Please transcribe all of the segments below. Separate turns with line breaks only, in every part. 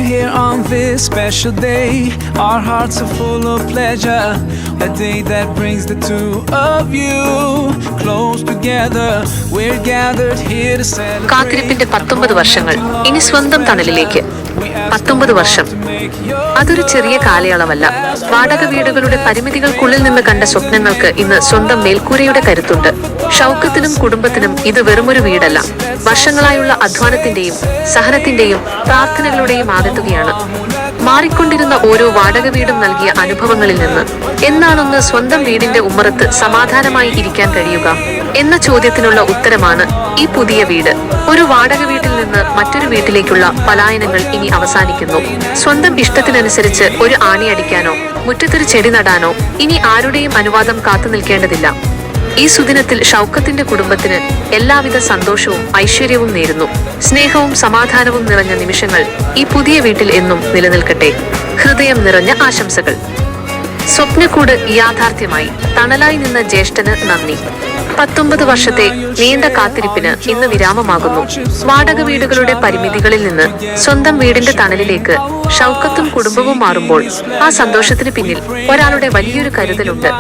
here on this special day. Our hearts are full of pleasure. A day that brings the two of you close together. We're gathered here to celebrate.
കാത്തിരിപ്പിന്റെ 19 വർഷങ്ങൾ ഇനി സ്വന്തം തണലിലേക്ക്. 19 വർഷം അതൊരു ചെറിയ കാലയളവല്ല. വാടക വീടുകളുടെ പരിമിതികൾക്കുള്ളിൽ നിന്ന് കണ്ട സ്വപ്നങ്ങൾക്ക് ഇന്ന് സ്വന്തം മേൽക്കൂരയുടെ കരുത്തുണ്ട്. ഷൗക്കത്തിനും കുടുംബത്തിനും ഇത് വെറുമൊരു വീടല്ല, വർഷങ്ങളായുള്ള അധ്വാനത്തിന്റെയും സഹനത്തിന്റെയും പ്രാർത്ഥനകളുടെയും ആകത്തുകയാണ്. മാറിക്കൊണ്ടിരുന്ന ഓരോ വാടക വീടും നൽകിയ അനുഭവങ്ങളിൽ നിന്ന് എന്നാണൊന്ന് സ്വന്തം വീടിന്റെ ഉമ്മറത്ത് സമാധാനമായി ഇരിക്കാൻ കഴിയുക എന്ന ചോദ്യത്തിനുള്ള ഉത്തരമാണ് ഈ പുതിയ വീട്. ഒരു വാടക വീട്ടിൽ നിന്ന് മറ്റൊരു വീട്ടിലേക്കുള്ള പലായനങ്ങൾ ഇനി അവസാനിക്കുന്നു. സ്വന്തം ഇഷ്ടത്തിനനുസരിച്ച് ഒരു ആണി അടിക്കാനോ മുറ്റത്തൊരു ചെടി നടാനോ ഇനി ആരുടെയും അനുവാദം കാത്തു നിൽക്കേണ്ടതില്ല. ഈ സുദിനത്തിൽ ഷൗക്കത്തിന്റെ കുടുംബത്തിന് എല്ലാവിധ സന്തോഷവും ഐശ്വര്യവും നേരുന്നു. സ്നേഹവും സമാധാനവും നിറഞ്ഞ നിമിഷങ്ങൾ ഈ പുതിയ വീട്ടിൽ എന്നും നിലനിൽക്കട്ടെ. ഹൃദയം നിറഞ്ഞ ആശംസകൾ. സ്വപ്നക്കൂട് യാഥാർത്ഥ്യമായി. തണലായി നിന്ന ജ്യേഷ്ഠന് നന്ദി. 19 വർഷത്തെ നീണ്ട കാത്തിരിപ്പിന് ഇന്ന് വിരാമമാകുന്നു. വാടക വീടുകളുടെ പരിമിതികളിൽ നിന്ന് സ്വന്തം വീടിന്റെ തണലിലേക്ക് ഷൗക്കത്തും കുടുംബവും മാറുമ്പോൾ ആ സന്തോഷത്തിന് പിന്നിൽ ഒരാളുടെ വലിയൊരു കരുതലുണ്ട്.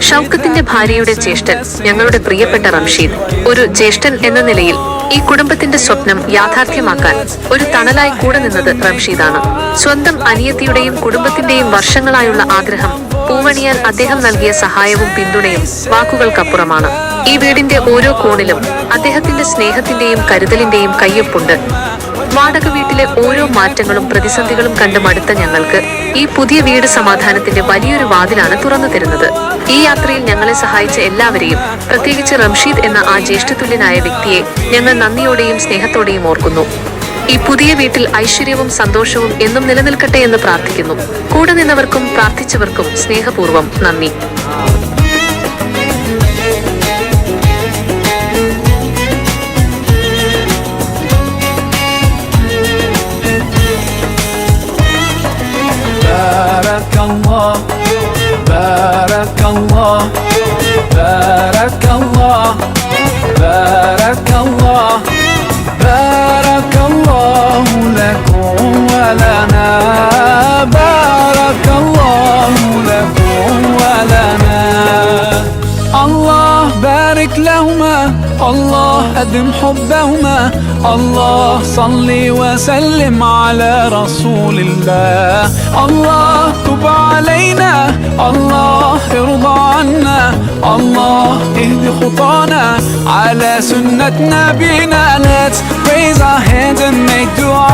ഷൗക്കത്തിന്റെ ഭാര്യയുടെ ജ്യേഷ്ഠൻ, ഞങ്ങളുടെ പ്രിയപ്പെട്ട റംഷീദ്. ഒരു ജ്യേഷ്ഠൻ എന്ന നിലയിൽ ഈ കുടുംബത്തിന്റെ സ്വപ്നം യാഥാർത്ഥ്യമാക്കാൻ ഒരു തണലായി കൂടെ നിന്നത് റംഷീദാണ്. സ്വന്തം അനിയത്തിയുടെയും കുടുംബത്തിന്റെയും വർഷങ്ങളായുള്ള ആഗ്രഹം പൂവണിയാൻ അദ്ദേഹം നൽകിയ സഹായവും പിന്തുണയും വാക്കുകൾക്കപ്പുറമാണ്. ഈ വീടിന്റെ ഓരോ കോണിലും അദ്ദേഹത്തിന്റെ സ്നേഹത്തിന്റെയും കരുതലിന്റെയും കയ്യൊപ്പുണ്ട്. വാടക വീട്ടിലെ ഓരോ മാറ്റങ്ങളും പ്രതിസന്ധികളും കണ്ട് മടുത്ത ഞങ്ങൾക്ക് ഈ പുതിയ വീട് സമാധാനത്തിന്റെ വലിയൊരു വാതിലാണ് തുറന്നു തരുന്നത്. ഈ യാത്രയിൽ ഞങ്ങളെ സഹായിച്ച എല്ലാവരെയും, പ്രത്യേകിച്ച് റംഷീദ് എന്ന ആ ജ്യേഷ്ഠതുല്യനായ വ്യക്തിയെ ഞങ്ങൾ നന്ദിയോടെയും സ്നേഹത്തോടെയും ഓർക്കുന്നു. ഈ പുതിയ വീട്ടിൽ ഐശ്വര്യവും സന്തോഷവും എന്നും നിലനിൽക്കട്ടെ എന്ന് പ്രാർത്ഥിക്കുന്നു. കൂടെ നിന്നവർക്കും പ്രാർത്ഥിച്ചവർക്കും സ്നേഹപൂർവ്വം നന്ദി.
بارك الله بارك الله بارك الله بارك الله لكم ولنا بارك الله لكم ولنا الله بارك لهما الله أدم حبهما الله صل وسلم على رسول الله الله تب علينا الله ارضى عنا الله اهد خطانا على سنة نبينا. Let's raise our hands and make dua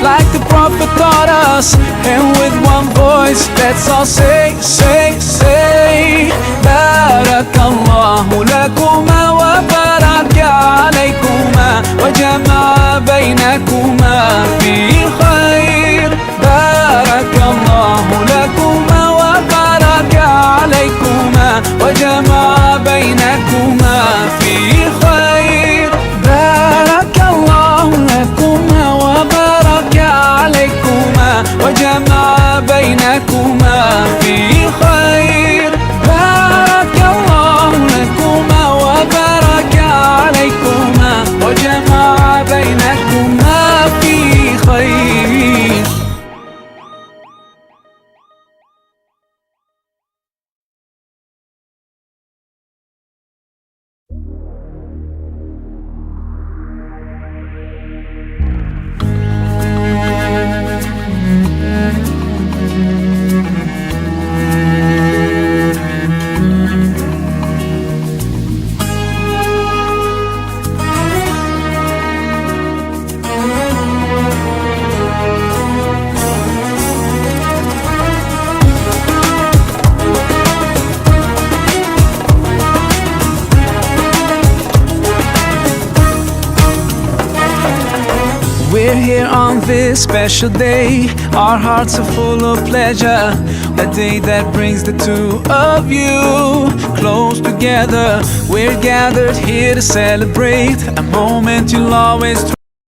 like the prophet taught us, and with one voice let's all say بارك الله لكما وبارك عليكما وجمع بينكما في خير. بارك الله لكما وبارك عليكما وجمع بينكما في خير. بارك الله لكما وبارك عليكما وجمع بينكما في خير. بارك الله لكما وبارك عليكما وجمع بينكما في خير. We're here on this special day. Our hearts are full of pleasure. A day that brings the two of you close together. We're gathered here to celebrate a moment you'll always